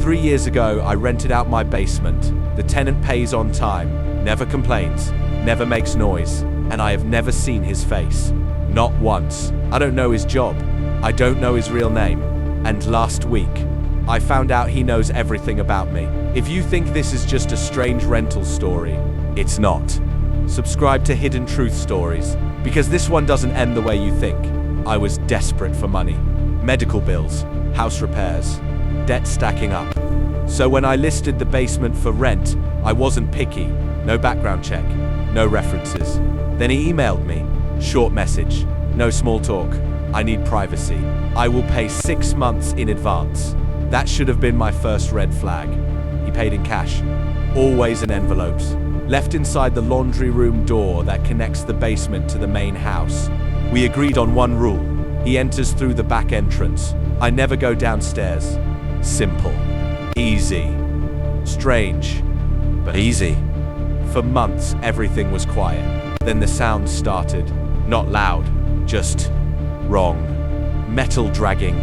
3 years ago, I rented out my basement. The tenant pays on time, never complains, never makes noise, and I have never seen his face. Not once. I don't know his job. I don't know his real name. And last week, I found out he knows everything about me. If you think this is just a strange rental story, it's not. Subscribe to Hidden Truth Stories, because this one doesn't end the way you think. I was desperate for money. Medical bills, house repairs, debt stacking up. So when I listed the basement for rent, I wasn't picky. No background check, no references. Then he emailed me. Short message. No small talk. I need privacy. I will pay 6 months in advance. That should have been my first red flag. He paid in cash. Always in envelopes. Left inside the laundry room door that connects the basement to the main house. We agreed on one rule. He enters through the back entrance. I never go downstairs. Simple. Easy. Strange. But easy. For months, everything was quiet. Then the sound started. Not loud, just wrong. Metal dragging,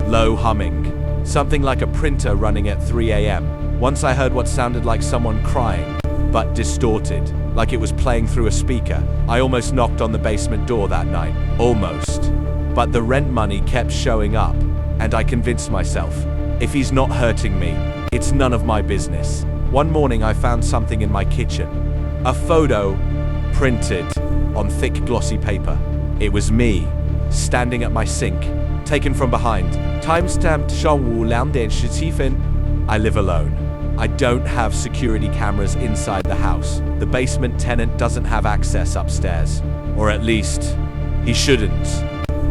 low humming. Something like a printer running at 3 a.m. Once I heard what sounded like someone crying, but distorted, like it was playing through a speaker. I almost knocked on the basement door that night. Almost. But the rent money kept showing up, and I convinced myself, if he's not hurting me, it's none of my business. One morning I found something in my kitchen. A photo printed on thick glossy paper. It was me, standing at my sink, taken from behind. Timestamped 上午2点17分. I live alone. I don't have security cameras inside the house. The basement tenant doesn't have access upstairs. Or at least, he shouldn't.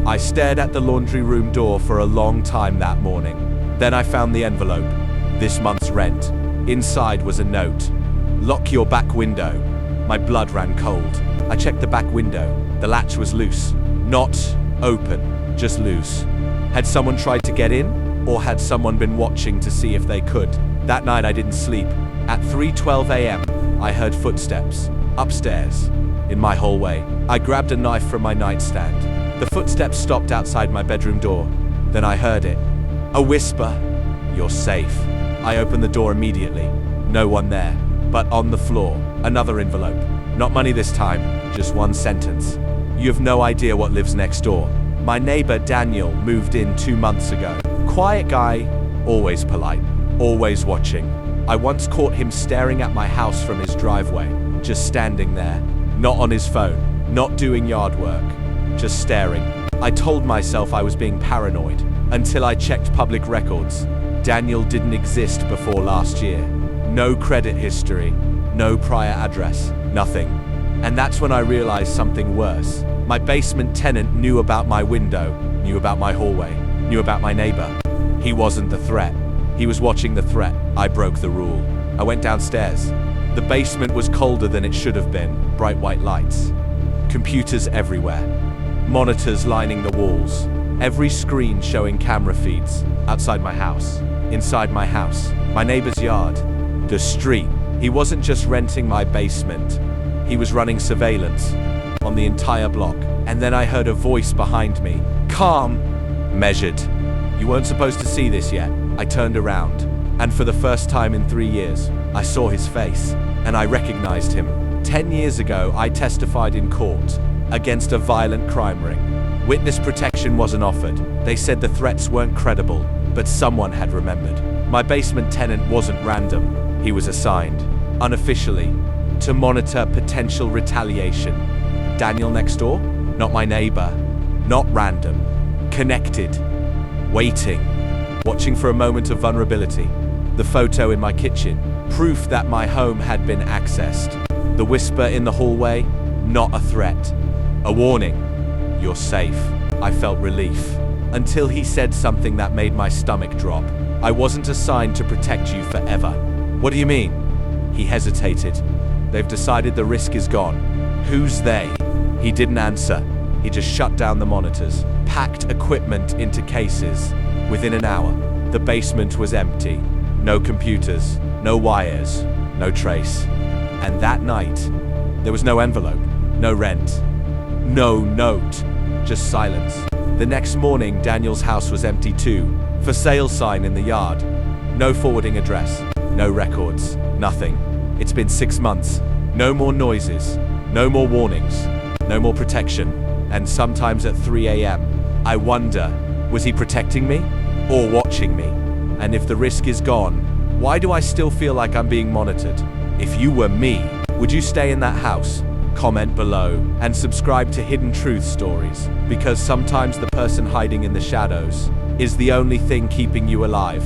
I stared at the laundry room door for a long time that morning. Then I found the envelope. This month's rent. Inside was a note. Lock your back window. My blood ran cold. I checked the back window. The latch was loose. Not open, just loose. Had someone tried to get in? Or had someone been watching to see if they could? That night I didn't sleep. At 3:12 a.m., I heard footsteps. Upstairs. In my hallway. I grabbed a knife from my nightstand. The footsteps stopped outside my bedroom door. Then I heard it. A whisper. You're safe. I opened the door immediately. No one there. But on the floor, another envelope. Not money this time, just one sentence. You have no idea what lives next door. My neighbor Daniel moved in 2 months ago. Quiet guy, always polite, always watching. I once caught him staring at my house from his driveway, just standing there. Not on his phone, not doing yard work, just staring. I told myself I was being paranoid, until I checked public records. Daniel didn't exist before last year. No credit history, no prior address, nothing. And that's when I realized something worse. My basement tenant knew about my window, knew about my hallway, knew about my neighbor. He wasn't the threat. He was watching the threat. I broke the rule. I went downstairs. The basement was colder than it should have been. Bright white lights. Computers everywhere. Monitors lining the walls. Every screen showing camera feeds. Outside my house. Inside my house. My neighbor's yard. The street. He wasn't just renting my basement. He was running surveillance on the entire block. And then I heard a voice behind me. Calm. Measured. You weren't supposed to see this yet. I turned around. And for the first time in 3 years, I saw his face. And I recognized him. 10 years ago, I testified in court against a violent crime ring. Witness protection wasn't offered. They said the threats weren't credible, but someone had remembered. My basement tenant wasn't random. He was assigned, unofficially, to monitor potential retaliation. Daniel next door? Not my neighbor. Not random. Connected. Waiting. Watching for a moment of vulnerability. The photo in my kitchen. Proof that my home had been accessed. The whisper in the hallway. Not a threat. A warning. You're safe. I felt relief. Until he said something that made my stomach drop. I wasn't assigned to protect you forever. What do you mean? He hesitated. They've decided the risk is gone. Who's they? He didn't answer. He just shut down the monitors, packed equipment into cases. Within an hour, the basement was empty. No computers, no wires, no trace. And that night, there was no envelope, no rent, no note, just silence. The next morning, Daniel's house was empty too. For sale sign in the yard. No forwarding address, no records, nothing. It's been 6 months. No more noises, no more warnings, no more protection. And sometimes at 3 a.m., I wonder, was he protecting me or watching me? And if the risk is gone, why do I still feel like I'm being monitored? If you were me, would you stay in that house? Comment below and subscribe to Hidden Truth Stories, because sometimes the person hiding in the shadows is the only thing keeping you alive.